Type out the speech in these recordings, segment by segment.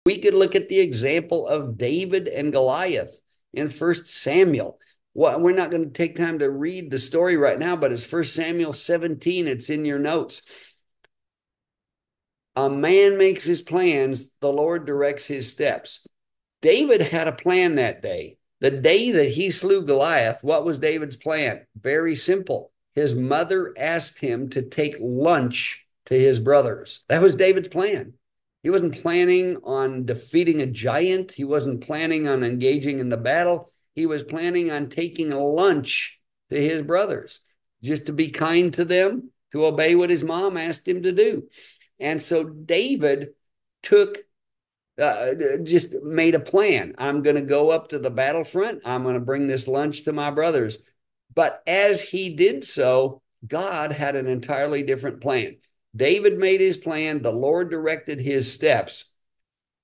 We could look at the example of David and Goliath in First Samuel. Well, we're not going to take time to read the story right now, but it's First Samuel 17. It's in your notes. A man makes his plans, the Lord directs his steps. David had a plan that day. The day that he slew Goliath, what was David's plan? Very simple. His mother asked him to take lunch to his brothers. That was David's plan. He wasn't planning on defeating a giant. He wasn't planning on engaging in the battle. He was planning on taking lunch to his brothers, just to be kind to them, to obey what his mom asked him to do. And so David took just made a plan. I'm going to go up to the battlefront. I'm going to bring this lunch to my brothers. But as he did so, God had an entirely different plan. David made his plan. The Lord directed his steps.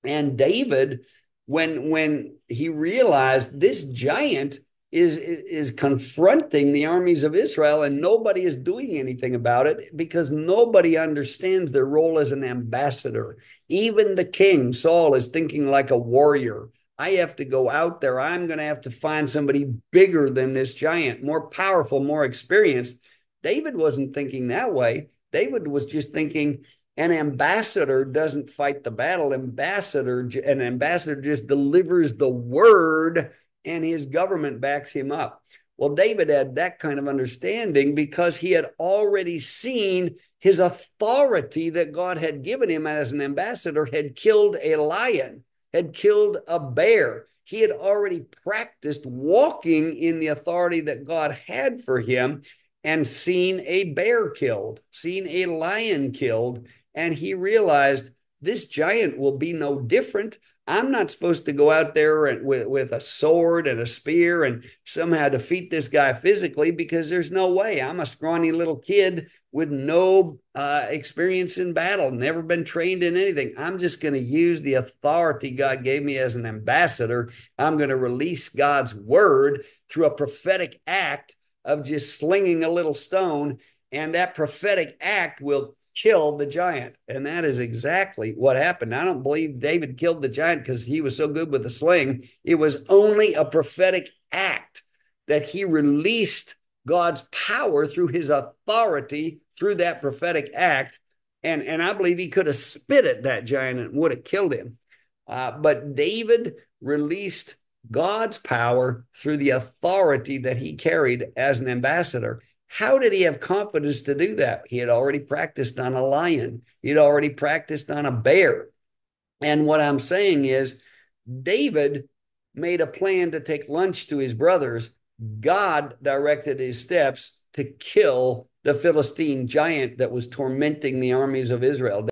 And David, when he realized this giant is confronting the armies of Israel and nobody is doing anything about it because nobody understands their role as an ambassador. Even the king, Saul, is thinking like a warrior. I have to go out there. I'm going to have to find somebody bigger than this giant, more powerful, more experienced. David wasn't thinking that way. David was just thinking, an ambassador doesn't fight the battle. An ambassador just delivers the word and his government backs him up. Well, David had that kind of understanding because he had already seen his authority that God had given him as an ambassador had killed a lion, had killed a bear. He had already practiced walking in the authority that God had for him and seen a bear killed, seen a lion killed. And he realized this giant will be no different. I'm not supposed to go out there with a sword and a spear and somehow defeat this guy physically because there's no way. I'm a scrawny little kid with no experience in battle, never been trained in anything. I'm just going to use the authority God gave me as an ambassador. I'm going to release God's word through a prophetic act of just slinging a little stone, and that prophetic act will kill the giant. And that is exactly what happened. I don't believe David killed the giant because he was so good with the sling. It was only a prophetic act that he released God's power through his authority through that prophetic act. And I believe he could have spit at that giant and would have killed him. But David released God's power through the authority that he carried as an ambassador. How did he have confidence to do that? He had already practiced on a lion. He'd already practiced on a bear. And what I'm saying is, David made a plan to take lunch to his brothers. God directed his steps to kill the Philistine giant that was tormenting the armies of Israel.